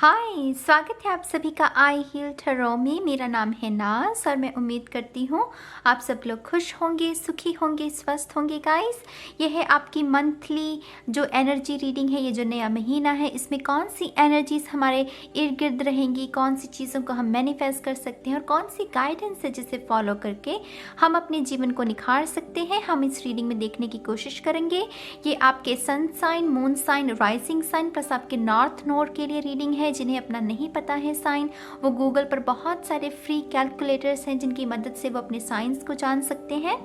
हाय, स्वागत है आप सभी का आई हील टैरो में। मेरा नाम है नाज और मैं उम्मीद करती हूँ आप सब लोग खुश होंगे, सुखी होंगे, स्वस्थ होंगे। गाइस, ये है आपकी मंथली जो एनर्जी रीडिंग है। ये जो नया महीना है, इसमें कौन सी एनर्जीज हमारे इर्द गिर्द रहेंगी, कौन सी चीज़ों को हम मैनिफेस्ट कर सकते हैं और कौन सी गाइडेंस है जिसे फॉलो करके हम अपने जीवन को निखार सकते हैं, हम इस रीडिंग में देखने की कोशिश करेंगे। ये आपके sun sign, moon sign, rising sign plus आपके नॉर्थ नोड के लिए रीडिंग है। जिन्हें अपना नहीं पता है साइन, वो गूगल पर बहुत सारे फ्री कैलकुलेटर्स हैं जिनकी मदद से वो अपने साइंस को जान सकते हैं।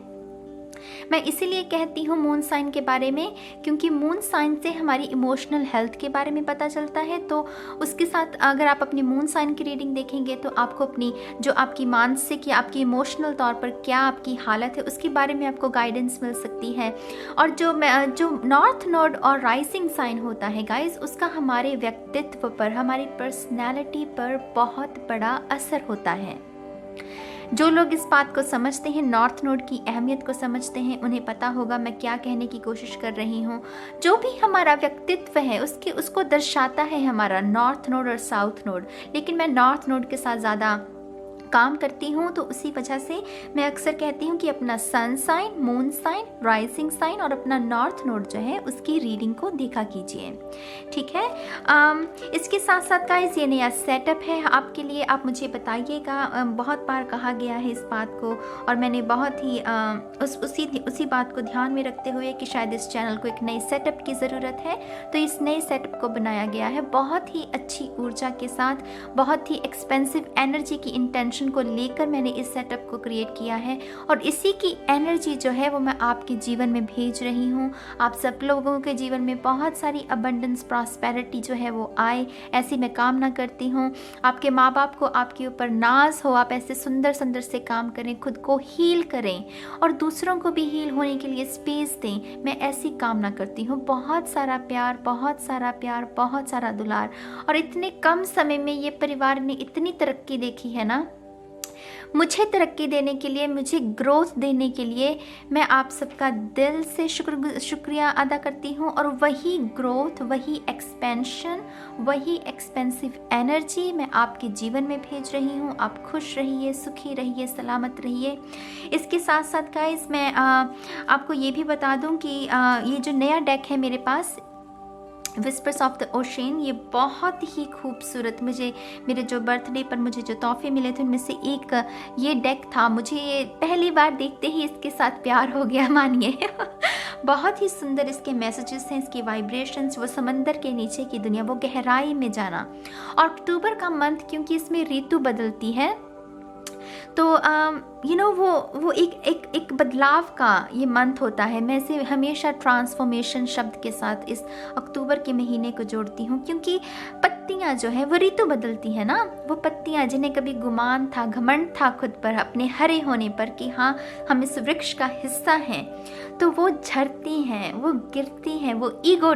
मैं इसीलिए कहती हूँ मून साइन के बारे में, क्योंकि मून साइन से हमारी इमोशनल हेल्थ के बारे में पता चलता है। तो उसके साथ अगर आप अपनी मून साइन की रीडिंग देखेंगे तो आपको अपनी जो आपकी मानसिक या आपकी इमोशनल तौर पर क्या आपकी हालत है उसके बारे में आपको गाइडेंस मिल सकती है। और जो नॉर्थ नोड और राइजिंग साइन होता है गाइस, उसका हमारे व्यक्तित्व पर, हमारी पर्सनैलिटी पर बहुत बड़ा असर होता है। जो लोग इस बात को समझते हैं, नॉर्थ नोड की अहमियत को समझते हैं, उन्हें पता होगा मैं क्या कहने की कोशिश कर रही हूँ। जो भी हमारा व्यक्तित्व है उसको दर्शाता है हमारा नॉर्थ नोड और साउथ नोड। लेकिन मैं नॉर्थ नोड के साथ ज़्यादा काम करती हूँ, तो उसी वजह से मैं अक्सर कहती हूँ कि अपना sun sign, moon sign, rising sign और अपना नॉर्थ नोड जो है उसकी रीडिंग को देखा कीजिए, ठीक है। इसके साथ साथ गाइस, ये नया सेटअप है आपके लिए। आप मुझे बताइएगा, बहुत बार कहा गया है इस बात को और मैंने बहुत ही उसी बात को ध्यान में रखते हुए कि शायद इस चैनल को एक नए सेटअप की ज़रूरत है, तो इस नए सेटअप को बनाया गया है बहुत ही अच्छी ऊर्जा के साथ, बहुत ही एक्सपेंसिव एनर्जी की इंटेंशन को लेकर मैंने इस सेटअप को क्रिएट किया है। और इसी की एनर्जी जो है वो मैं आपके जीवन में भेज रही हूँ। आप सब लोगों के जीवन में बहुत सारी अबंडेंस, प्रॉस्पेरिटी जो है वो आए, ऐसी मैं कामना करती हूँ। आपके माँ बाप को आपके ऊपर नाज हो, आप ऐसे सुंदर सुंदर से काम करें, खुद को हील करें और दूसरों को भी हील होने के लिए स्पेस दें। मैं ऐसी कामना करती हूँ। बहुत सारा प्यार, बहुत सारा प्यार, बहुत सारा दुलार। और इतने कम समय में ये परिवार ने इतनी तरक्की देखी है ना, मुझे तरक्की देने के लिए, मुझे ग्रोथ देने के लिए मैं आप सबका दिल से शुक्रिया अदा करती हूँ। और वही ग्रोथ, वही एक्सपेंशन, वही एक्सपेंसिव एनर्जी मैं आपके जीवन में भेज रही हूँ। आप खुश रहिए, सुखी रहिए, सलामत रहिए। इसके साथ साथ गाइस, मैं आपको ये भी बता दूँ कि ये जो नया डेक है मेरे पास, विस्पर्स ऑफ द ओशन, ये बहुत ही खूबसूरत, मुझे मेरे जो बर्थडे पर मुझे जो तोहफे मिले थे उनमें से एक ये डेक था। मुझे ये पहली बार देखते ही इसके साथ प्यार हो गया, मानिए। बहुत ही सुंदर इसके मैसेजेस हैं, इसकी वाइब्रेशंस, वो समंदर के नीचे की दुनिया, वो गहराई में जाना। और अक्टूबर का मंथ, क्योंकि इसमें ऋतु बदलती है, तो वो एक बदलाव का ये मंथ होता है। मैं इसे हमेशा ट्रांसफॉर्मेशन शब्द के साथ इस अक्टूबर के महीने को जोड़ती हूँ, क्योंकि पत्तियाँ जो है वो ऋतु बदलती है ना। वो पत्तियाँ जिन्हें कभी गुमान था, घमंड था खुद पर, अपने हरे होने पर कि हाँ हम इस वृक्ष का हिस्सा हैं, तो वो झड़ती हैं, वो गिरती हैं। वो ईगो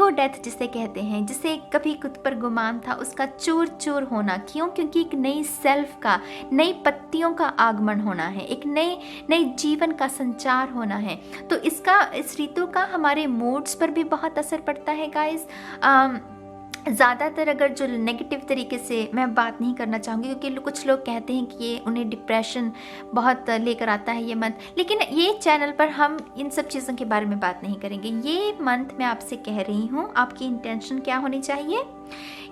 डेथ जिसे कहते हैं, जिसे कभी खुद पर गुमान था, उसका चूर चूर होना। क्यों? क्योंकि एक नई सेल्फ का, नई पत्तियों का आगमन होना है, एक नए जीवन का संचार होना है। तो इस ऋतु का हमारे मूड्स पर भी बहुत असर पड़ता है गाइस। ज़्यादातर अगर जो नेगेटिव तरीके से मैं बात नहीं करना चाहूँगी, क्योंकि कुछ लोग कहते हैं कि ये उन्हें डिप्रेशन बहुत लेकर आता है ये मंथ, लेकिन ये चैनल पर हम इन सब चीज़ों के बारे में बात नहीं करेंगे। ये मंथ मैं आपसे कह रही हूँ, आपकी इंटेंशन क्या होनी चाहिए।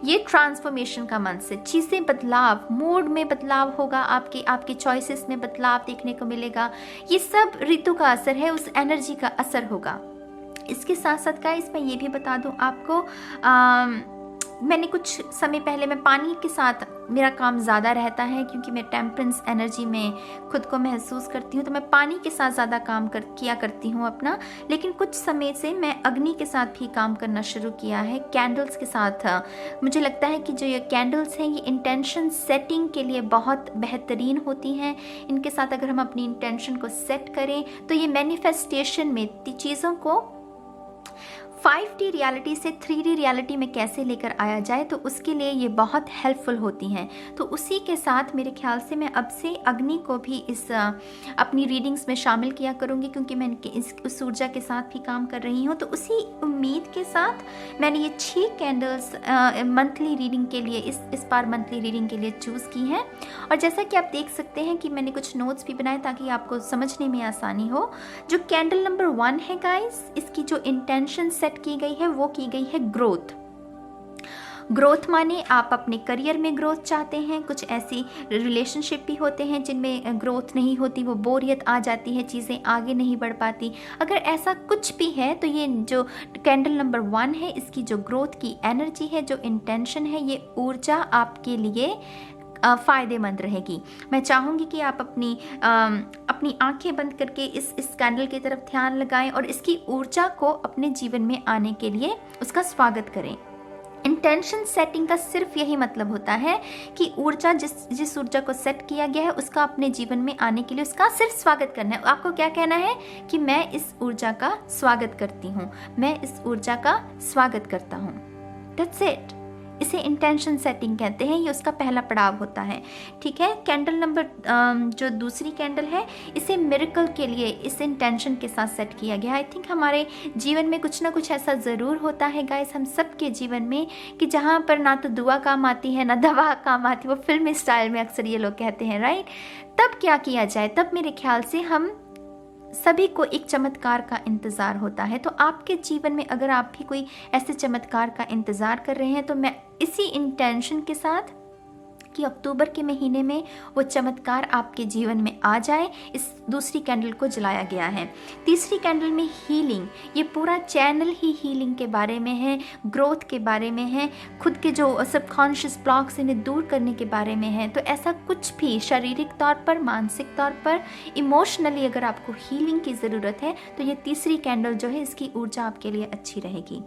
ये ट्रांसफॉर्मेशन का मंथ से चीज़ें बदलाव, मूड में बदलाव होगा, आपकी चॉइसेस में बदलाव देखने को मिलेगा। ये सब ऋतु का असर है, उस एनर्जी का असर होगा। इसके साथ साथ का इसमें ये भी बता दूँ आपको, मैंने कुछ समय पहले, मैं पानी के साथ मेरा काम ज़्यादा रहता है, क्योंकि मैं टेम्परेंस एनर्जी में खुद को महसूस करती हूँ, तो मैं पानी के साथ ज़्यादा काम किया करती हूँ अपना। लेकिन कुछ समय से मैं अग्नि के साथ भी काम करना शुरू किया है, कैंडल्स के साथ। मुझे लगता है कि जो ये कैंडल्स हैं, ये इंटेंशन सेटिंग के लिए बहुत बेहतरीन होती हैं। इनके साथ अगर हम अपनी इंटेंशन को सेट करें तो ये मैनिफेस्टेशन में चीज़ों को 5D रियलिटी से 3D रियलिटी में कैसे लेकर आया जाए, तो उसके लिए ये बहुत हेल्पफुल होती हैं। तो उसी के साथ मेरे ख्याल से मैं अब से अग्नि को भी इस अपनी रीडिंग्स में शामिल किया करूँगी, क्योंकि मैं उस ऊर्जा के साथ भी काम कर रही हूँ। तो उसी उम्मीद के साथ मैंने ये 6 कैंडल्स मंथली रीडिंग के लिए इस बार मंथली रीडिंग के लिए चूज़ की हैं। और जैसा कि आप देख सकते हैं कि मैंने कुछ नोट्स भी बनाए ताकि आपको समझने में आसानी हो। जो कैंडल नंबर 1 है गाइस, इसकी जो इंटेंशन सेट की गई है वो की गई है ग्रोथ। ग्रोथ माने आप अपने करियर में ग्रोथ चाहते हैं। कुछ ऐसी रिलेशनशिप भी होते हैं जिनमें ग्रोथ नहीं होती, वो बोरियत आ जाती है, चीज़ें आगे नहीं बढ़ पाती। अगर ऐसा कुछ भी है तो ये जो कैंडल नंबर 1 है, इसकी जो ग्रोथ की एनर्जी है, जो इंटेंशन है, ये ऊर्जा आपके लिए फ़ायदेमंद रहेगी। मैं चाहूँगी कि आप अपनी आंखें बंद करके इस कैंडल की तरफ ध्यान लगाएं और इसकी ऊर्जा को अपने जीवन में आने के लिए उसका स्वागत करें। इंटेंशन सेटिंग का सिर्फ यही मतलब होता है कि ऊर्जा जिस ऊर्जा को सेट किया गया है उसका अपने जीवन में आने के लिए उसका सिर्फ स्वागत करना है। आपको क्या कहना है कि मैं इस ऊर्जा का स्वागत करती हूँ, मैं इस ऊर्जा का स्वागत करता हूँ। That's it. इसे इंटेंशन सेटिंग कहते हैं, ये उसका पहला पड़ाव होता है। ठीक है। कैंडल नंबर जो दूसरी कैंडल है, इसे मिरेकल के लिए इस इंटेंशन के साथ सेट किया गया। आई थिंक हमारे जीवन में कुछ ना कुछ ऐसा ज़रूर होता है गाइस, हम सब के जीवन में, कि जहाँ पर ना तो दुआ काम आती है ना दवा काम आती है। वो फिल्मी स्टाइल में अक्सर ये लोग कहते हैं, राइट। तब क्या किया जाए? तब मेरे ख्याल से हम सभी को एक चमत्कार का इंतज़ार होता है। तो आपके जीवन में अगर आप भी कोई ऐसे चमत्कार का इंतज़ार कर रहे हैं, तो मैं इसी इंटेंशन के साथ कि अक्टूबर के महीने में वो चमत्कार आपके जीवन में आ जाए, इस दूसरी कैंडल को जलाया गया है। तीसरी कैंडल में हीलिंग, ये पूरा चैनल ही हीलिंग के बारे में है, ग्रोथ के बारे में है, खुद के जो सबकॉन्शियस ब्लॉक्स इन्हें दूर करने के बारे में है। तो ऐसा कुछ भी शारीरिक तौर पर, मानसिक तौर पर, इमोशनली अगर आपको हीलिंग की ज़रूरत है, तो ये तीसरी कैंडल जो है, इसकी ऊर्जा आपके लिए अच्छी रहेगी।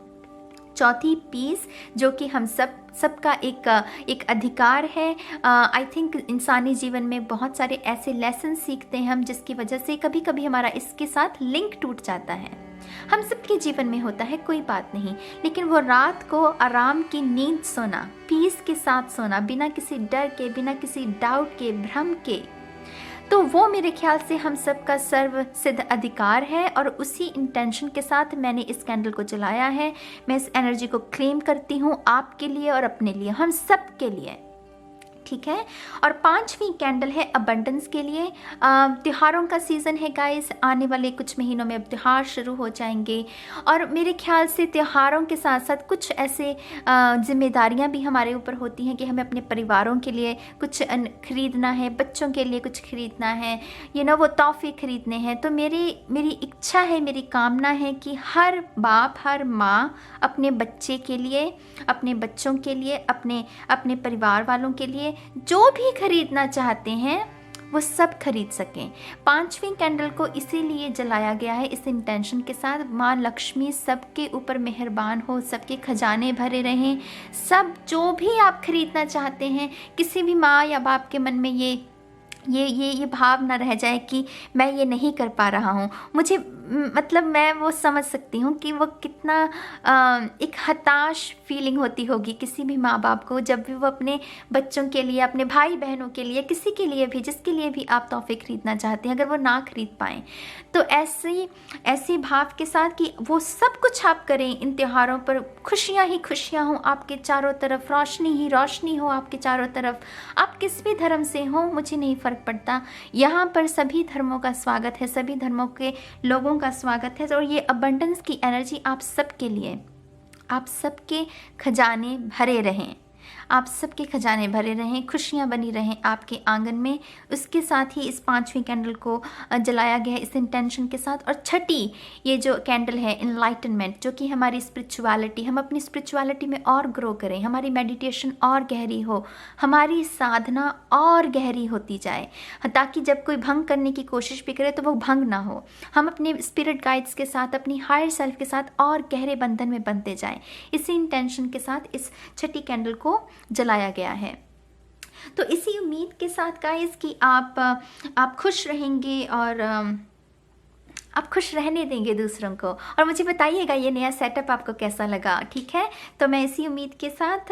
चौथी पीस, जो कि हम सबका एक अधिकार है। आई थिंक इंसानी जीवन में बहुत सारे ऐसे लेसन सीखते हैं हम, जिसकी वजह से कभी कभी हमारा इसके साथ लिंक टूट जाता है। हम सबके जीवन में होता है, कोई बात नहीं, लेकिन वो रात को आराम की नींद सोना, पीस के साथ सोना, बिना किसी डर के, बिना किसी डाउट के, भ्रम के, तो वो मेरे ख्याल से हम सब का सर्व सिद्ध अधिकार है। और उसी इंटेंशन के साथ मैंने इस कैंडल को जलाया है। मैं इस एनर्जी को क्लेम करती हूँ आपके लिए और अपने लिए, हम सब के लिए। ठीक है। और 5वीं कैंडल है अबंडेंस के लिए। त्योहारों का सीज़न है गाइस, आने वाले कुछ महीनों में अब त्योहार शुरू हो जाएंगे, और मेरे ख्याल से त्योहारों के साथ साथ कुछ ऐसे जिम्मेदारियां भी हमारे ऊपर होती हैं कि हमें अपने परिवारों के लिए कुछ खरीदना है, बच्चों के लिए कुछ खरीदना है, वो तोहफे खरीदने हैं। तो मेरी इच्छा है, मेरी कामना है कि हर बाप, हर माँ अपने बच्चे के लिए, अपने बच्चों के लिए, अपने परिवार वालों के लिए जो भी खरीदना चाहते हैं वो सब खरीद सकें। 5वीं कैंडल को इसीलिए जलाया गया है इस इंटेंशन के साथ, माँ लक्ष्मी सबके ऊपर मेहरबान हो, सबके खजाने भरे रहें। सब जो भी आप खरीदना चाहते हैं, किसी भी माँ या बाप के मन में ये भाव ना रह जाए कि मैं ये नहीं कर पा रहा हूँ। मुझे मतलब मैं वो समझ सकती हूँ कि वो कितना एक हताश फीलिंग होती होगी किसी भी माँ बाप को, जब भी वो अपने बच्चों के लिए, अपने भाई बहनों के लिए, किसी के लिए भी, जिसके लिए भी आप तोहफे खरीदना चाहते हैं, अगर वो ना खरीद पाएँ, तो ऐसी भाव के साथ कि वो सब कुछ आप करें इन त्योहारों पर, खुशियाँ ही खुशियाँ हों आपके चारों तरफ, रोशनी ही रोशनी हो आपके चारों तरफ। आप किस भी धर्म से हों, मुझे नहीं फ़र्क पड़ता, यहाँ पर सभी धर्मों का स्वागत है, सभी धर्मों के लोगों का स्वागत है। और ये अबंडेंस की एनर्जी आप सबके लिए, आप सबके खजाने भरे रहें, आप सबके खजाने भरे रहें, खुशियाँ बनी रहें आपके आंगन में। उसके साथ ही इस 5वीं कैंडल को जलाया गया है इस इंटेंशन के साथ। और छठी ये जो कैंडल है एनलाइटनमेंट, जो कि हमारी स्पिरिचुअलिटी, हम अपनी स्पिरिचुअलिटी में और ग्रो करें, हमारी मेडिटेशन और गहरी हो, हमारी साधना और गहरी होती जाए, ताकि जब कोई भंग करने की कोशिश भी करे तो वो भंग ना हो। हम अपने स्पिरिट गाइड्स के साथ, अपनी हायर सेल्फ के साथ और गहरे बंधन में बनते जाएं। इसी इंटेंशन के साथ इस छठी कैंडल को जलाया गया है। तो इसी उम्मीद के साथ गाइस कि आप खुश रहेंगे और आप खुश रहने देंगे दूसरों को। और मुझे बताइएगा ये नया सेटअप आपको कैसा लगा, ठीक है। तो मैं इसी उम्मीद के साथ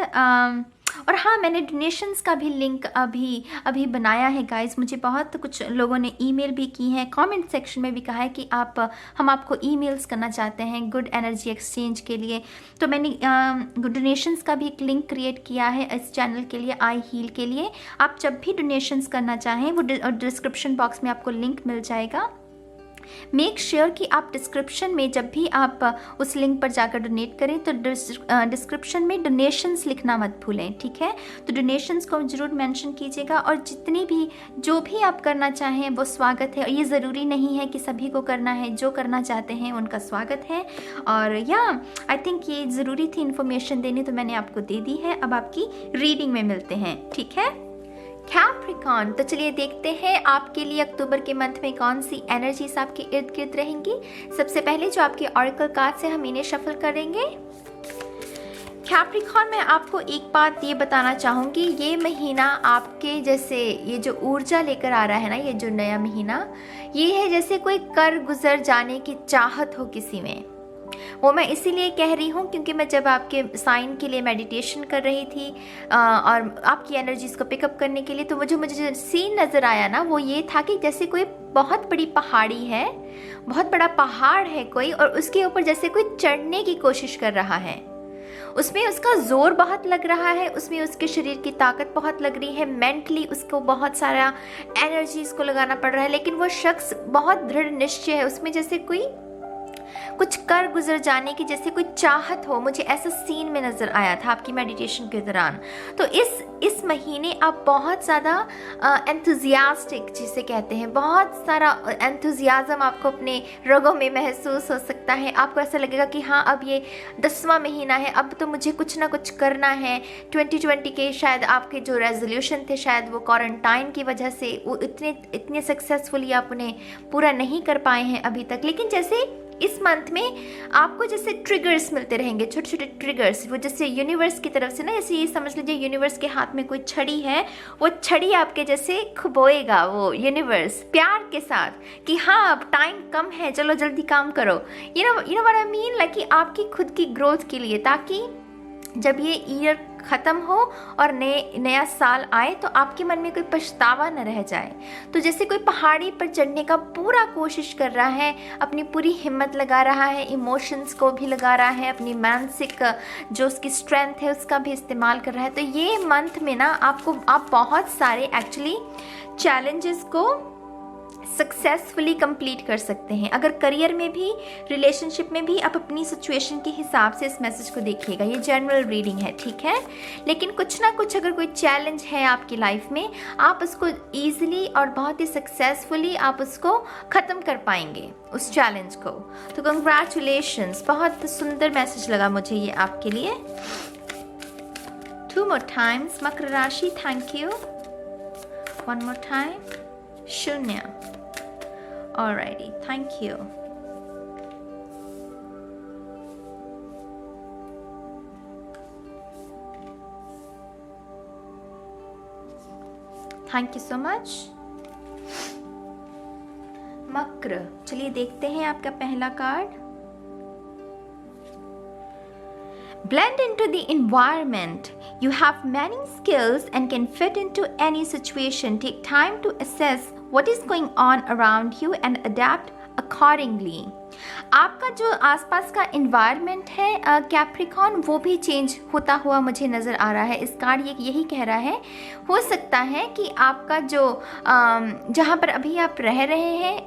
और हाँ, मैंने डोनेशंस का भी लिंक अभी बनाया है गाइस। मुझे बहुत कुछ लोगों ने ईमेल भी की हैं, कमेंट सेक्शन में भी कहा है कि हम आपको ईमेल्स करना चाहते हैं गुड एनर्जी एक्सचेंज के लिए। तो मैंने डोनेशंस का भी एक लिंक क्रिएट किया है इस चैनल के लिए, आई हील के लिए। आप जब भी डोनेशंस करना चाहें वो डिस्क्रिप्शन बॉक्स में आपको लिंक मिल जाएगा। मेक श्योर कि आप डिस्क्रिप्शन में जब भी आप उस लिंक पर जाकर डोनेट करें तो डिस्क्रिप्शन में डोनेशंस लिखना मत भूलें, ठीक है। तो डोनेशंस को ज़रूर मेंशन कीजिएगा और जितनी भी जो भी आप करना चाहें वो स्वागत है। और ये ज़रूरी नहीं है कि सभी को करना है, जो करना चाहते हैं उनका स्वागत है। और आई थिंक ये ज़रूरी थी इन्फॉर्मेशन देनी, तो मैंने आपको दे दी है। अब आपकी रीडिंग में मिलते हैं, ठीक है। कैप्रिकॉर्न, तो चलिए देखते हैं आपके लिए अक्टूबर के मंथ में कौन सी एनर्जीज आपके इर्द गिर्द रहेंगी। सबसे पहले जो आपके ऑरेकल कार्ड से हम इन्हें शफल करेंगे। कैप्रिकॉर्न, मैं आपको एक बात ये बताना चाहूँगी, ये महीना आपके जैसे ये जो ऊर्जा लेकर आ रहा है ना, ये जो नया महीना, ये है जैसे कोई कर गुजर जाने की चाहत हो किसी में। वो मैं इसीलिए कह रही हूँ क्योंकि मैं जब आपके साइन के लिए मेडिटेशन कर रही थी और आपकी एनर्जीज को पिकअप करने के लिए, तो मुझे जो सीन नज़र आया ना वो ये था कि जैसे कोई बहुत बड़ी पहाड़ी है, बहुत बड़ा पहाड़ है कोई, और उसके ऊपर जैसे कोई चढ़ने की कोशिश कर रहा है। उसमें उसका जोर बहुत लग रहा है, उसमें उसके शरीर की ताकत बहुत लग रही है, मेंटली उसको बहुत सारा एनर्जी इसको लगाना पड़ रहा है, लेकिन वो शख्स बहुत दृढ़ निश्चय है, उसमें जैसे कोई कुछ कर गुजर जाने की जैसे कोई चाहत हो। मुझे ऐसा सीन में नज़र आया था आपकी मेडिटेशन के दौरान। तो इस महीने आप बहुत ज़्यादा एंथुजियास्टिक जिसे कहते हैं, बहुत सारा एंथुजियाज़म आपको अपने रगों में महसूस हो सकता है। आपको ऐसा लगेगा कि हाँ, अब ये 10वां महीना है, अब तो मुझे कुछ ना कुछ करना है। 2020 के शायद आपके जो रेजोल्यूशन थे, शायद वो क्वारंटाइन की वजह से वो इतने सक्सेसफुली आप उन्हें पूरा नहीं कर पाए हैं अभी तक। लेकिन जैसे इस मंथ में आपको जैसे ट्रिगर्स मिलते रहेंगे, छोटे छोटे ट्रिगर्स, वो जैसे यूनिवर्स की तरफ से ना, जैसे ये समझ लीजिए यूनिवर्स के हाथ में कोई छड़ी है, वो छड़ी आपके जैसे खुबोएगा वो यूनिवर्स प्यार के साथ कि हाँ अब टाइम कम है, चलो जल्दी काम करो। You know what I mean, like कि आपकी खुद की ग्रोथ के लिए, ताकि जब ये ईयर ख़त्म हो और नया साल आए तो आपके मन में कोई पछतावा न रह जाए। तो जैसे कोई पहाड़ी पर चढ़ने का पूरा कोशिश कर रहा है, अपनी पूरी हिम्मत लगा रहा है, इमोशंस को भी लगा रहा है, अपनी मानसिक जो उसकी स्ट्रेंथ है उसका भी इस्तेमाल कर रहा है। तो ये मंथ में ना आप बहुत सारे एक्चुअली चैलेंजेस को सक्सेसफुली कंप्लीट कर सकते हैं। अगर करियर में भी, रिलेशनशिप में भी, आप अपनी सिचुएशन के हिसाब से इस मैसेज को देखिएगा। ये जनरल रीडिंग है, ठीक है। लेकिन कुछ ना कुछ अगर कोई चैलेंज है आपकी लाइफ में, आप उसको ईजिली और बहुत ही सक्सेसफुली आप उसको ख़त्म कर पाएंगे उस चैलेंज को। तो कंग्रेचुलेशंस, बहुत सुंदर मैसेज लगा मुझे ये आपके लिए। 2 more times मकर राशि, थैंक यू। 1 more time, शून्य। Alrighty, thank you. Thank you so much. मकर, चलिए देखते हैं आपका पहला card. Blend into the environment. You have many skills and can fit into any situation. Take time to assess what is going on around you and adapt accordingly. आपका जो आसपास का environment है कैप्रिकॉर्न, वो भी चेंज होता हुआ मुझे नज़र आ रहा है। इस कार्ड ये यही कह रहा है, हो सकता है कि आपका जो जहाँ पर अभी आप रह रहे हैं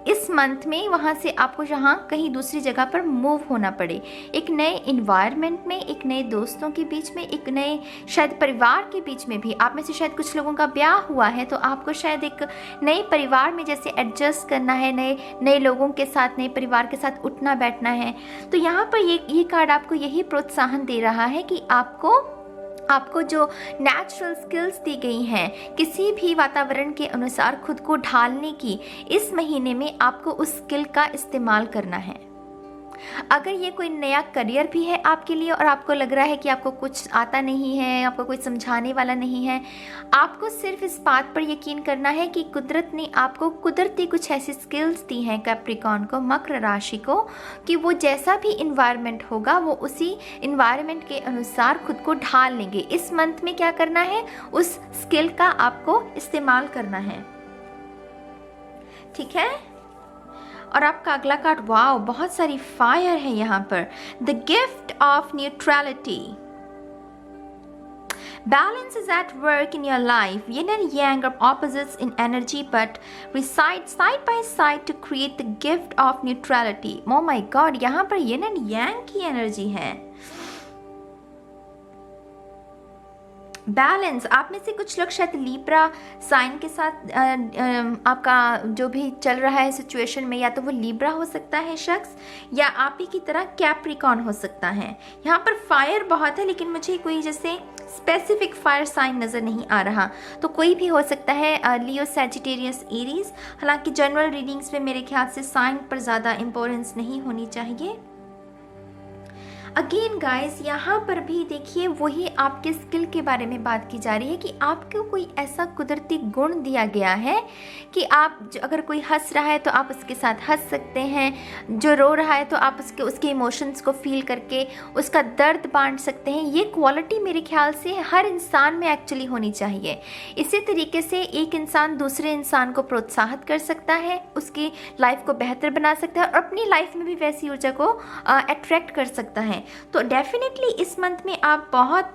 इस मंथ में, वहाँ से आपको जहाँ कहीं दूसरी जगह पर मूव होना पड़े, एक नए इन्वायरमेंट में, एक नए दोस्तों के बीच में, एक नए शायद परिवार के बीच में भी। आप में से शायद कुछ लोगों का ब्याह हुआ है, तो आपको शायद एक नए परिवार में जैसे एडजस्ट करना है, नए लोगों के साथ, नए परिवार के साथ उठना बैठना है। तो यहाँ पर ये कार्ड आपको यही प्रोत्साहन दे रहा है कि आपको जो नेचुरल स्किल्स दी गई हैं, किसी भी वातावरण के अनुसार खुद को ढालने की, इस महीने में आपको उस स्किल का इस्तेमाल करना है। अगर ये कोई नया करियर भी है आपके लिए और आपको लग रहा है कि आपको कुछ आता नहीं है, आपको कोई समझाने वाला नहीं है, आपको सिर्फ इस बात पर यकीन करना है कि कुदरत ने आपको कुदरती कुछ ऐसी स्किल्स दी हैं कैप्रिकॉर्न को, मकर राशि को, कि वो जैसा भी इन्वायरमेंट होगा वो उसी इन्वायरमेंट के अनुसार खुद को ढाल लेंगे। इस मंथ में क्या करना है, उस स्किल का आपको इस्तेमाल करना है। ठीक है। और आपका अगला कार्ड, वाओ, बहुत सारी फायर है यहाँ पर। The gift of neutrality. Balance is at work in your life. Yin and yang are opposites in energy but reside side by side to create the gift of neutrality. Oh my God, यहाँ पर yin and yang की energy है। Balance, आप में से कुछ लोग शायद लिब्रा साइन के साथ आपका जो भी चल रहा है सिचुएशन में, या तो वो लिब्रा हो सकता है शख्स, या आप ही की तरह कैप्रिकॉर्न हो सकता है। यहाँ पर फायर बहुत है लेकिन मुझे कोई जैसे स्पेसिफिक फायर साइन नज़र नहीं आ रहा, तो कोई भी हो सकता है, लियो, सैजिटेरियस, एरीज। हालांकि जनरल रीडिंग्स में मेरे ख्याल से साइन पर ज़्यादा इंपॉर्टेंस नहीं होनी चाहिए। अगेन गाइस, यहाँ पर भी देखिए वही आपके स्किल के बारे में बात की जा रही है कि आपको कोई ऐसा कुदरती गुण दिया गया है कि आप अगर कोई हंस रहा है तो आप उसके साथ हंस सकते हैं, जो रो रहा है तो आप उसके इमोशंस को फील करके उसका दर्द बांट सकते हैं। ये क्वालिटी मेरे ख्याल से हर इंसान में एक्चुअली होनी चाहिए। इसी तरीके से एक इंसान दूसरे इंसान को प्रोत्साहित कर सकता है, उसकी लाइफ को बेहतर बना सकता है और अपनी लाइफ में भी वैसी ऊर्जा को अट्रैक्ट कर सकता है। तो डेफिनेटली इस मंथ में आप बहुत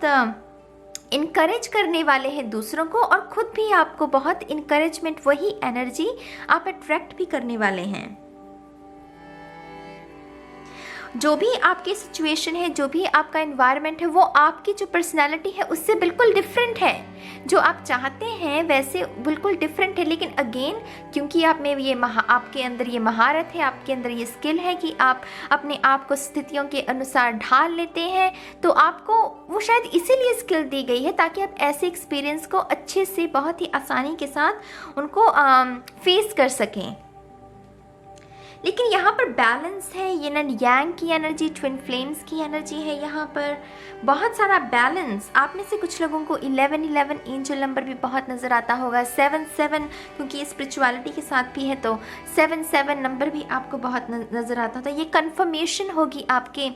इनकरेज करने वाले हैं दूसरों को, और खुद भी आपको बहुत इनकरेजमेंट, वही एनर्जी आप अट्रैक्ट भी करने वाले हैं। जो भी आपकी सिचुएशन है, जो भी आपका एनवायरनमेंट है, वो आपकी जो पर्सनैलिटी है उससे बिल्कुल डिफरेंट है। जो आप चाहते हैं वैसे बिल्कुल डिफरेंट है, लेकिन अगेन क्योंकि आप में ये आपके अंदर ये महारत है, आपके अंदर ये स्किल है कि आप अपने आप को स्थितियों के अनुसार ढाल लेते हैं, तो आपको वो शायद इसीलिए स्किल दी गई है ताकि आप ऐसे एक्सपीरियंस को अच्छे से, बहुत ही आसानी के साथ उनको फेस कर सकें। लेकिन यहाँ पर बैलेंस है, यिन एंड यांग की एनर्जी, ट्विन फ्लेम्स की एनर्जी है। यहाँ पर बहुत सारा बैलेंस। आप में से कुछ लोगों को 1111 एंजल नंबर भी बहुत नज़र आता होगा। 77, क्योंकि ये स्पिरिचुअलिटी के साथ भी है तो 77 नंबर भी आपको बहुत नज़र आता था। ये कंफर्मेशन होगी आपके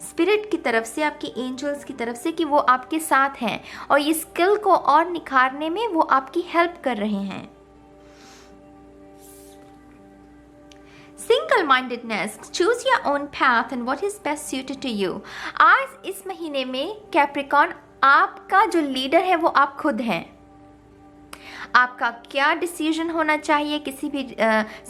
स्पिरिट की तरफ से, आपके एंजल्स की तरफ से कि वो आपके साथ हैं और ये स्किल को और निखारने में वो आपकी हेल्प कर रहे हैं। Single mindedness, choose your own path and what is best suited to you. आज इस महीने में कैप्रिकॉर्न, आपका जो लीडर है वो आप खुद हैं। आपका क्या डिसीजन होना चाहिए किसी भी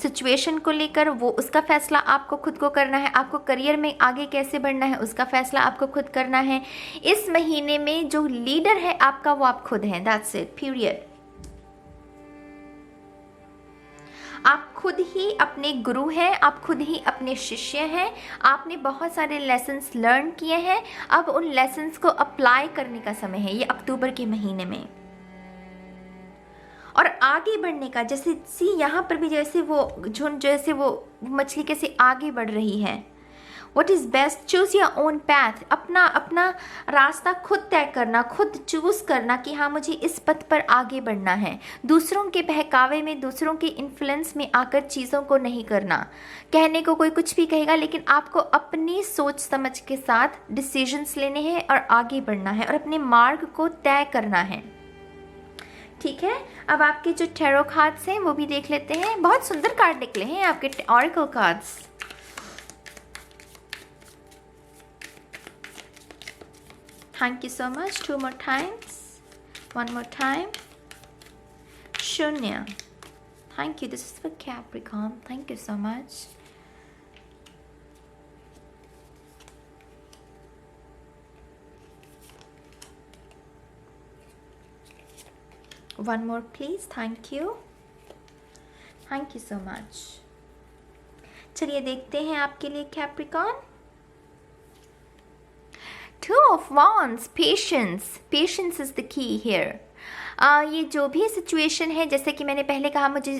सिचुएशन को लेकर, वो उसका फैसला आपको खुद को करना है। आपको करियर में आगे कैसे बढ़ना है उसका फैसला आपको खुद करना है। इस महीने में जो लीडर है आपका वो आप खुद हैं। That's it, period. आप खुद ही अपने गुरु हैं, आप खुद ही अपने शिष्य हैं। आपने बहुत सारे लेसन्स लर्न किए हैं, अब उन लेसन्स को अप्लाई करने का समय है ये अक्टूबर के महीने में, और आगे बढ़ने का। जैसे यहाँ पर भी जैसे वो झुंड, जैसे वो मछली कैसे आगे बढ़ रही है। What is best? Choose your own path. अपना रास्ता खुद तय करना, खुद चूज करना कि हाँ मुझे इस पथ पर आगे बढ़ना है। दूसरों के बहकावे में, दूसरों के इन्फ्लुएंस में आकर चीज़ों को नहीं करना। कहने को कोई कुछ भी कहेगा, लेकिन आपको अपनी सोच समझ के साथ डिसीजंस लेने हैं और आगे बढ़ना है और अपने मार्ग को तय करना है। ठीक है, अब आपके जो टैरो कार्ड्स हैं वो भी देख लेते हैं। बहुत सुंदर कार्ड निकले हैं आपके oracle cards. Thank you so much. 2 more times. 1 more time. Shunya. Thank you. This is for Capricorn. Thank you so much. One more please. Thank you. Thank you so much. चलिए देखते हैं आपके लिए Capricorn. 2 of Wands, patience. Patience is the key here. ये जो भी situation है, जैसे कि मैंने पहले कहा, मुझे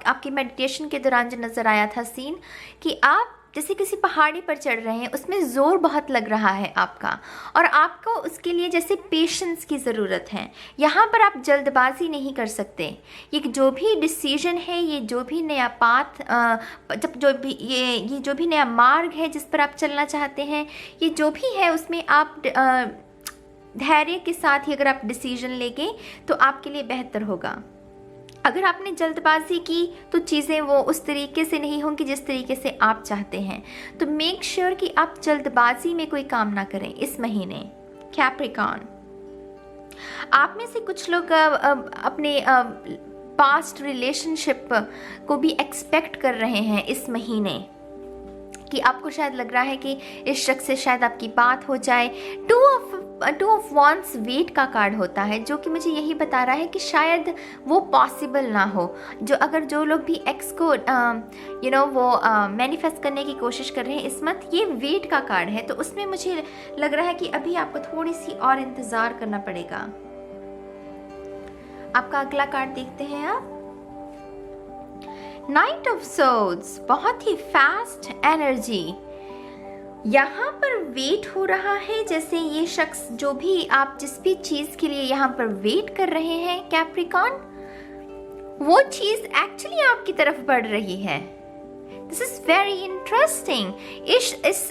आपकी मेडिटेशन के दौरान जो नज़र आया था सीन, कि आप जैसे किसी पहाड़ी पर चढ़ रहे हैं, उसमें ज़ोर बहुत लग रहा है आपका, और आपको उसके लिए जैसे पेशेंस की ज़रूरत है। यहाँ पर आप जल्दबाजी नहीं कर सकते। ये जो भी डिसीजन है, ये जो भी नया पाथ ये जो भी नया मार्ग है जिस पर आप चलना चाहते हैं, ये जो भी है उसमें आप धैर्य के साथ ही अगर आप डिसीजन लेंगे तो आपके लिए बेहतर होगा। अगर आपने जल्दबाजी की तो चीज़ें वो उस तरीके से नहीं होंगी जिस तरीके से आप चाहते हैं। तो मेक श्योर कि आप जल्दबाजी में कोई काम ना करें इस महीने। कैप्रिकॉर्न, आप में से कुछ लोग अपने पास्ट रिलेशनशिप को भी एक्सपेक्ट कर रहे हैं इस महीने, कि आपको शायद लग रहा है कि इस शख्स से शायद आपकी बात हो जाए। टू ऑफ वॉन्ड्स वेट का कार्ड होता है, जो कि मुझे यही बता रहा है कि शायद वो पॉसिबल ना हो। जो लोग भी एक्स को वो मैनिफेस्ट करने की कोशिश कर रहे हैं इस मंथ, ये वेट का कार्ड है। तो उसमें मुझे लग रहा है कि अभी आपको थोड़ी सी और इंतज़ार करना पड़ेगा। आपका अगला कार्ड देखते हैं आप। नाइट ऑफ सोर्ड्स, बहुत ही फास्ट एनर्जी। यहाँ पर वेट हो रहा है, जैसे ये शख्स जो भी आप जिस भी चीज़ के लिए यहाँ पर वेट कर रहे हैं कैप्रिकॉर्न, वो चीज़ एक्चुअली आपकी तरफ बढ़ रही है। This is very interesting.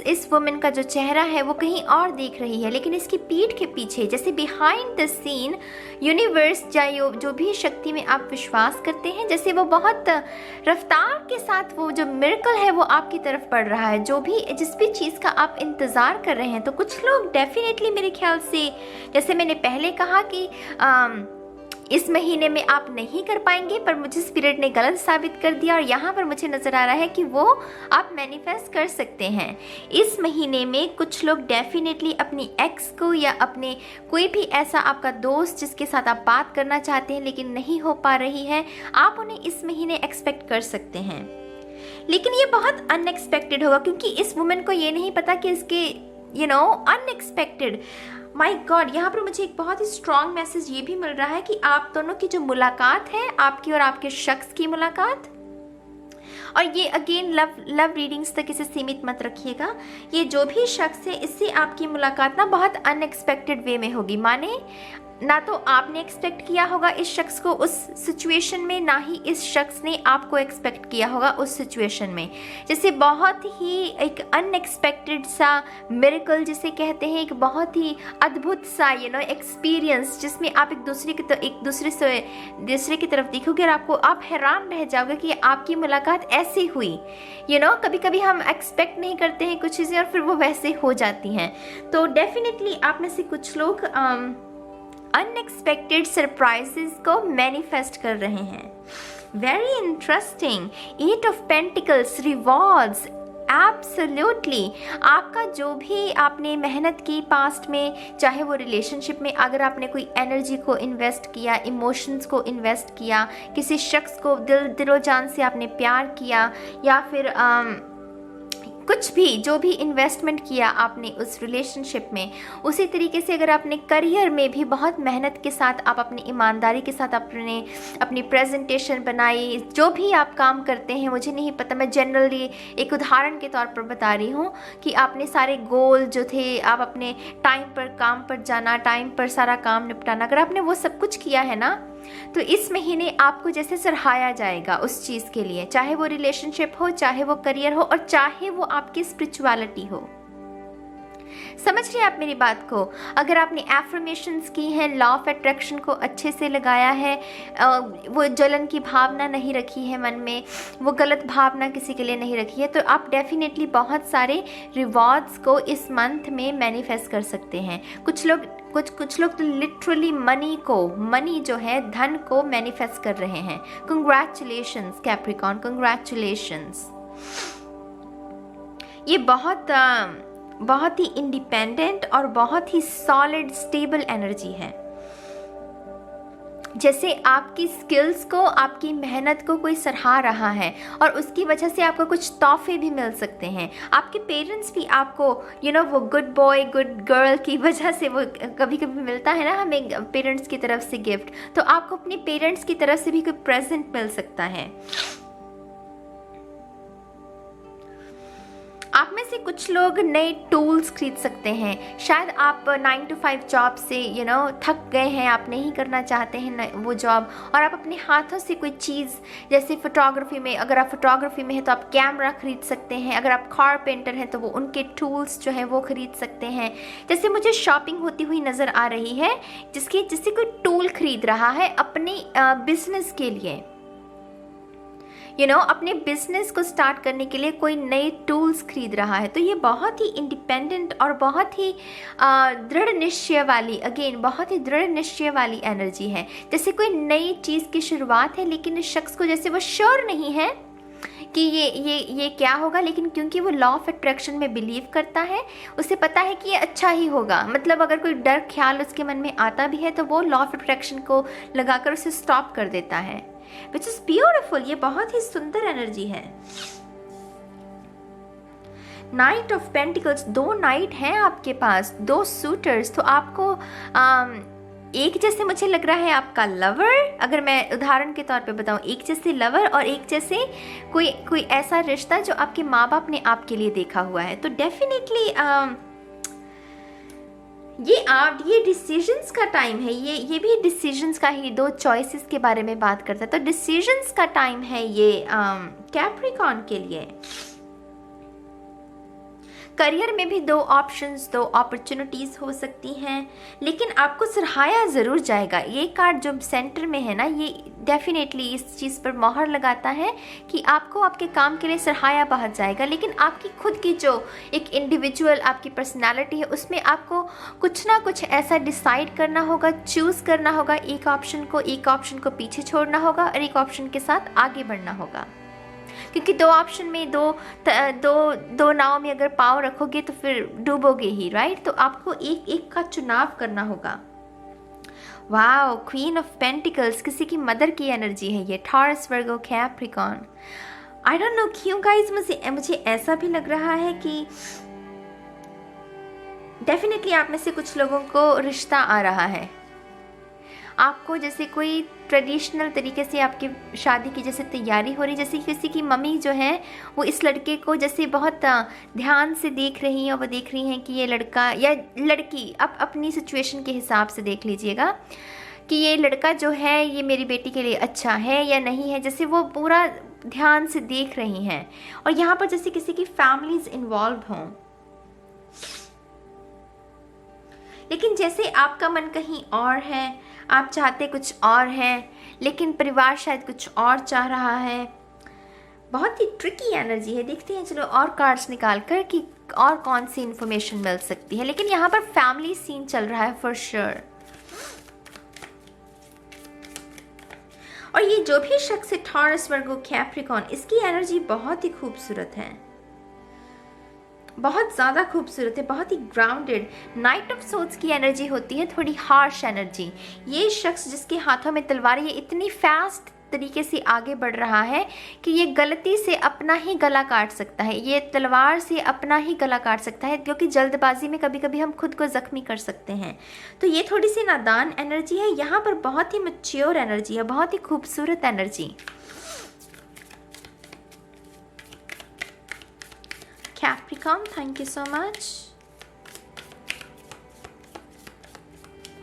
इस वुमन का जो चेहरा है वो कहीं और देख रही है, लेकिन इसकी पीठ के पीछे जैसे बिहाइंड द सीन यूनिवर्स जो भी शक्ति में आप विश्वास करते हैं, जैसे वो बहुत रफ्तार के साथ वो जो मिरेकल है वो आपकी तरफ बढ़ रहा है। जिस भी चीज़ का आप इंतज़ार कर रहे हैं, तो कुछ लोग डेफिनेटली मेरे ख्याल से, जैसे मैंने पहले कहा कि इस महीने में आप नहीं कर पाएंगे, पर मुझे स्पिरिट ने गलत साबित कर दिया, और यहाँ पर मुझे नज़र आ रहा है कि वो आप मैनिफेस्ट कर सकते हैं। इस महीने में कुछ लोग डेफिनेटली अपनी एक्स को या अपने कोई भी ऐसा आपका दोस्त जिसके साथ आप बात करना चाहते हैं लेकिन नहीं हो पा रही है, आप उन्हें इस महीने एक्सपेक्ट कर सकते हैं। लेकिन ये बहुत अनएक्सपेक्टेड होगा, क्योंकि इस वुमन को ये नहीं पता कि इसके अनएक्सपेक्टेड, माय गॉड, यहाँ पर मुझे एक बहुत ही स्ट्रॉन्ग मैसेज ये भी मिल रहा है कि आप दोनों की जो मुलाकात है, आपकी और आपके शख्स की मुलाकात, और ये अगेन लव रीडिंग्स तक इसे सीमित मत रखिएगा। ये जो भी शख्स है, इससे आपकी मुलाकात ना बहुत अनएक्सपेक्टेड वे में होगी। माने ना तो आपने एक्सपेक्ट किया होगा इस शख्स को उस सिचुएशन में, ना ही इस शख्स ने आपको एक्सपेक्ट किया होगा उस सिचुएशन में। जैसे बहुत ही एक अनएक्सपेक्टेड सा मिरेकल जिसे कहते हैं, एक बहुत ही अद्भुत सा एक्सपीरियंस, जिसमें आप एक दूसरे की तरफ देखोगे और आप हैरान रह जाओगे कि आपकी मुलाकात ऐसे हुई। कभी कभी हम एक्सपेक्ट नहीं करते हैं कुछ चीज़ें और फिर वो वैसे हो जाती हैं। तो डेफिनेटली आप में से कुछ लोग अनएक्सपेक्टेड सरप्राइजेस को मैनिफेस्ट कर रहे हैं। Very interesting. 8 of pentacles, rewards, absolutely. आपका जो भी आपने मेहनत की पास्ट में, चाहे वो रिलेशनशिप में अगर आपने कोई एनर्जी को इन्वेस्ट किया, इमोशंस को इन्वेस्ट किया, किसी शख्स को दिलो जान से आपने प्यार किया, या फिर कुछ भी जो भी इन्वेस्टमेंट किया आपने उस रिलेशनशिप में, उसी तरीके से अगर आपने करियर में भी बहुत मेहनत के साथ, आप अपनी ईमानदारी के साथ अपनी प्रेजेंटेशन बनाई, जो भी आप काम करते हैं, मुझे नहीं पता, मैं जनरली एक उदाहरण के तौर पर बता रही हूँ कि आपने सारे गोल जो थे, आप अपने टाइम पर काम पर जाना, टाइम पर सारा काम निपटाना, अगर आपने वो सब कुछ किया है ना, तो इस महीने आपको जैसे सराहाया जाएगा उस चीज़ के लिए, चाहे वो रिलेशनशिप हो, चाहे वो करियर हो, और चाहे वो आपकी स्पिरिचुअलिटी हो। समझ रहे हैं आप मेरी बात को? अगर आपने एफर्मेशंस की हैं, लॉ ऑफ अट्रैक्शन को अच्छे से लगाया है, वो जलन की भावना नहीं रखी है मन में, वो गलत भावना किसी के लिए नहीं रखी है, तो आप डेफिनेटली बहुत सारे रिवॉर्ड्स को इस मंथ में मैनिफेस्ट कर सकते हैं। कुछ लोग तो लिटरली मनी जो है, धन को मैनिफेस्ट कर रहे हैं। Congratulations Capricorn, congratulations. ये बहुत ही इंडिपेंडेंट और बहुत ही सॉलिड स्टेबल एनर्जी है। जैसे आपकी स्किल्स को, आपकी मेहनत को कोई सराहा रहा है, और उसकी वजह से आपको कुछ तोहफे भी मिल सकते हैं। आपके पेरेंट्स भी आपको वो गुड बॉय गुड गर्ल की वजह से, वो कभी कभी मिलता है ना हमें पेरेंट्स की तरफ से गिफ्ट, तो आपको अपने पेरेंट्स की तरफ से भी कोई प्रेजेंट मिल सकता है। कुछ लोग नए टूल्स खरीद सकते हैं। शायद आप 9 to 5 जॉब से थक गए हैं, आप नहीं करना चाहते हैं वो जॉब, और आप अपने हाथों से कोई चीज़, जैसे फोटोग्राफी में, अगर आप फोटोग्राफी में हैं तो आप कैमरा खरीद सकते हैं, अगर आप कारपेंटर हैं तो वो उनके टूल्स जो हैं वो खरीद सकते हैं। जैसे मुझे शॉपिंग होती हुई नज़र आ रही है जिससे कोई टूल खरीद रहा है अपने बिजनेस के लिए, अपने बिजनेस को स्टार्ट करने के लिए कोई नए टूल्स खरीद रहा है। तो ये बहुत ही इंडिपेंडेंट और बहुत ही दृढ़ निश्चय वाली, बहुत ही दृढ़ निश्चय वाली एनर्जी है। जैसे कोई नई चीज़ की शुरुआत है, लेकिन इस शख्स को जैसे वो श्योर नहीं है कि ये क्या होगा, लेकिन क्योंकि वो लॉ ऑफ अट्रैक्शन में बिलीव करता है, उसे पता है कि ये अच्छा ही होगा। मतलब अगर कोई डर ख्याल उसके मन में आता भी है तो वो लॉ ऑफ अट्रैक्शन को लगाकर उसे स्टॉप कर देता है, विच इज ब्यूटिफुल। ये बहुत ही सुंदर एनर्जी है। नाइट ऑफ पेंटिकल्स, 2 नाइट हैं आपके पास, 2 सूटर्स। तो आपको एक जैसे मुझे लग रहा है आपका लवर, अगर मैं उदाहरण के तौर पे बताऊं, एक जैसे लवर और एक जैसे कोई ऐसा रिश्ता जो आपके माँ बाप ने आपके लिए देखा हुआ है। तो डेफिनेटली ये डिसीजंस का टाइम है। ये भी डिसीजंस का ही, 2 चॉइसेस के बारे में बात करता है। तो डिसीजंस का टाइम है ये कैप्रिकॉर्न के लिए। करियर में भी 2 ऑप्शंस, 2 अपॉर्चुनिटीज़ हो सकती हैं, लेकिन आपको सराहाया ज़रूर जाएगा। ये कार्ड जो सेंटर में है ना, ये डेफिनेटली इस चीज़ पर मोहर लगाता है कि आपको आपके काम के लिए सराहाया बहुत जाएगा। लेकिन आपकी खुद की जो एक इंडिविजुअल आपकी पर्सनालिटी है, उसमें आपको कुछ ना कुछ ऐसा डिसाइड करना होगा, चूज़ करना होगा। एक ऑप्शन को पीछे छोड़ना होगा और एक ऑप्शन के साथ आगे बढ़ना होगा, क्योंकि 2 ऑप्शन में दो नाव में अगर पाँव रखोगे तो फिर डूबोगे ही, राइट। तो आपको एक का चुनाव करना होगा। वाओ, क्वीन ऑफ पेंटिकल्स, किसी की मदर की एनर्जी है ये। Taurus, Virgo, Capricorn. I don't know क्यों गाइज, मुझे ऐसा भी लग रहा है कि डेफिनेटली आप में से कुछ लोगों को रिश्ता आ रहा है। आपको जैसे कोई ट्रेडिशनल तरीके से आपकी शादी की जैसे तैयारी हो रही, जैसे किसी की मम्मी जो है वो इस लड़के को जैसे बहुत ध्यान से देख रही हैं, और वो देख रही हैं कि ये लड़का या लड़की, आप अपनी सिचुएशन के हिसाब से देख लीजिएगा कि ये लड़का जो है ये मेरी बेटी के लिए अच्छा है या नहीं है, जैसे वो पूरा ध्यान से देख रही हैं। और यहाँ पर जैसे किसी की फैमिलीज इन्वॉल्व हों, लेकिन जैसे आपका मन कहीं और है, आप चाहते कुछ और हैं, लेकिन परिवार शायद कुछ और चाह रहा है। बहुत ही ट्रिकी एनर्जी है। देखते हैं चलो और कार्ड्स निकाल कर कि और कौन सी इंफॉर्मेशन मिल सकती है। लेकिन यहाँ पर फैमिली सीन चल रहा है फॉर श्योर। और ये जो भी शख्स है टॉरस, वर्गो, कैप्रिकॉर्न, इसकी एनर्जी बहुत ही खूबसूरत है, बहुत ज़्यादा खूबसूरत है, बहुत ही ग्राउंडेड। नाइट ऑफ सोर्ड्स की एनर्जी होती है, थोड़ी हार्श एनर्जी। ये शख्स जिसके हाथों में तलवार, ये इतनी फास्ट तरीके से आगे बढ़ रहा है कि ये गलती से अपना ही गला काट सकता है। ये तलवार से अपना ही गला काट सकता है, क्योंकि जल्दबाजी में कभी कभी हम खुद को ज़ख्मी कर सकते हैं। तो ये थोड़ी सी नादान एनर्जी है। यहाँ पर बहुत ही मैच्योर एनर्जी है, बहुत ही खूबसूरत energy. Capricorn, thank you so much.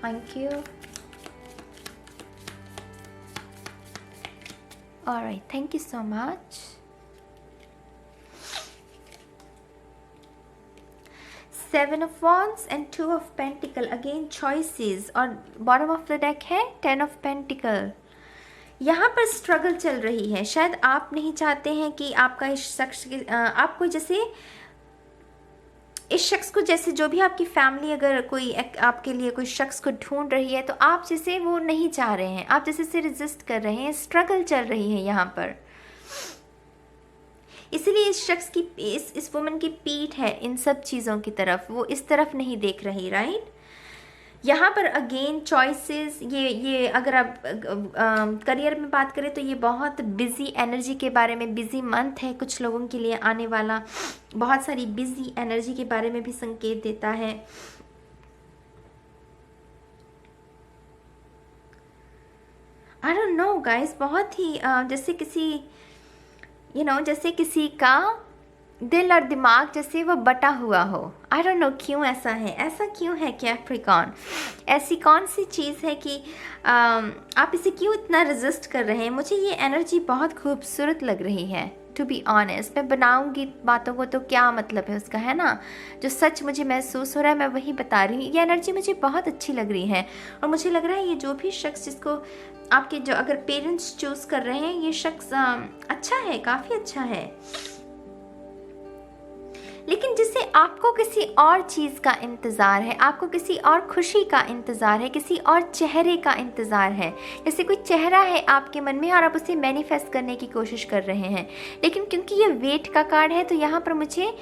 Thank you. All right, thank you so much. 7 of Wands and 2 of Pentacle. Again choices. और bottom of the deck है 10 of Pentacle. यहाँ पर स्ट्रगल चल रही है। शायद आप नहीं चाहते हैं कि आपका इस शख्स के आपको जैसे इस शख्स को जैसे जो भी आपकी फैमिली अगर कोई आपके लिए कोई शख्स को ढूंढ रही है, तो आप जैसे वो नहीं चाह रहे हैं, आप जैसे से रेजिस्ट कर रहे हैं। स्ट्रगल चल रही है यहाँ पर, इसलिए इस शख्स की इस वुमन की पीठ है इन सब चीज़ों की तरफ, वो इस तरफ नहीं देख रही, राइट। यहाँ पर अगेन चॉइसेस। ये अगर आप करियर में बात करें तो ये बहुत बिजी एनर्जी के बारे में, बिजी मंथ है कुछ लोगों के लिए आने वाला, बहुत सारी बिजी एनर्जी के बारे में भी संकेत देता है। आई डोंट नो गाइस, बहुत ही जैसे किसी जैसे किसी का दिल और दिमाग जैसे वो बटा हुआ हो। आई डोंट नो क्यों ऐसा है, ऐसा क्यों है कैप्रिकॉर्न? ऐसी कौन सी चीज़ है कि आप इसे क्यों इतना रेजिस्ट कर रहे हैं? मुझे ये एनर्जी बहुत खूबसूरत लग रही है, टू बी ऑनेस्ट। मैं बनाऊंगी बातों को तो क्या मतलब है उसका, है ना? जो सच मुझे महसूस हो रहा है मैं वही बता रही हूँ। ये एनर्जी मुझे बहुत अच्छी लग रही है और मुझे लग रहा है ये जो भी शख्स जिसको आपके जो अगर पेरेंट्स चूज़ कर रहे हैं, ये शख्स अच्छा है, काफ़ी अच्छा है, लेकिन जिसे आपको किसी और चीज़ का इंतज़ार है, आपको किसी और खुशी का इंतज़ार है, किसी और चेहरे का इंतज़ार है। जैसे कोई चेहरा है आपके मन में और आप उसे मैनिफेस्ट करने की कोशिश कर रहे हैं, लेकिन क्योंकि ये वेट का कार्ड है तो यहाँ पर मुझे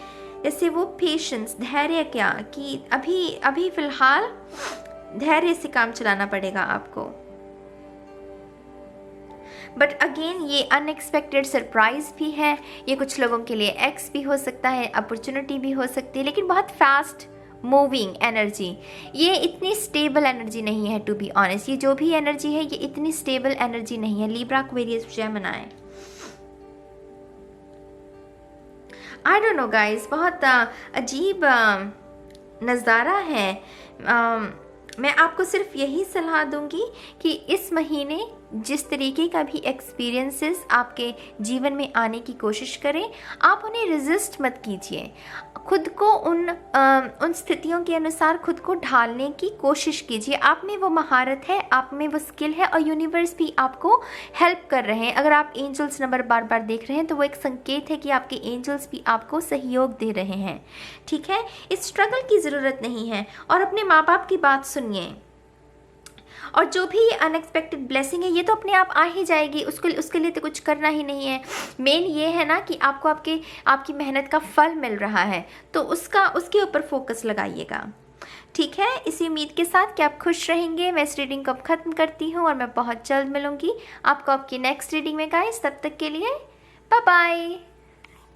जैसे वो पेशेंस, धैर्य, क्या कि अभी फ़िलहाल धैर्य से काम चलाना पड़ेगा आपको। बट अगेन ये अनएक्सपेक्टेड सरप्राइज भी है, ये कुछ लोगों के लिए एक्स भी हो सकता है, अपॉर्चुनिटी भी हो सकती है, लेकिन बहुत फास्ट मूविंग एनर्जी। ये इतनी स्टेबल एनर्जी नहीं है, टू बी ऑनेस्ट। ये जो भी एनर्जी है ये इतनी स्टेबल एनर्जी नहीं है। Libra, Aquarius, Gemini, I don't know guys, बहुत अजीब नज़ारा है। मैं आपको सिर्फ यही सलाह दूंगी कि इस महीने जिस तरीके का भी एक्सपीरियंसेस आपके जीवन में आने की कोशिश करें, आप उन्हें रेजिस्ट मत कीजिए। खुद को उन स्थितियों के अनुसार खुद को ढालने की कोशिश कीजिए। आप में वो महारत है, आप में वो स्किल है और यूनिवर्स भी आपको हेल्प कर रहे हैं। अगर आप एंजल्स नंबर बार बार देख रहे हैं तो वो एक संकेत है कि आपके एंजल्स भी आपको सहयोग दे रहे हैं, ठीक है? इस स्ट्रगल की ज़रूरत नहीं है और अपने माँ बाप की बात सुनिए। और जो भी ये अनएक्सपेक्टेड ब्लेसिंग है ये तो अपने आप आ ही जाएगी, उसके लिए तो कुछ करना ही नहीं है। मेन ये है ना कि आपको आपकी मेहनत का फल मिल रहा है, तो उसके ऊपर फोकस लगाइएगा, ठीक है? इसी उम्मीद के साथ कि आप खुश रहेंगे मैं इस रीडिंग को अब ख़त्म करती हूँ और मैं बहुत जल्द मिलूँगी आपको आपकी नेक्स्ट रीडिंग में गाइस। तब तक के लिए बाय बाय।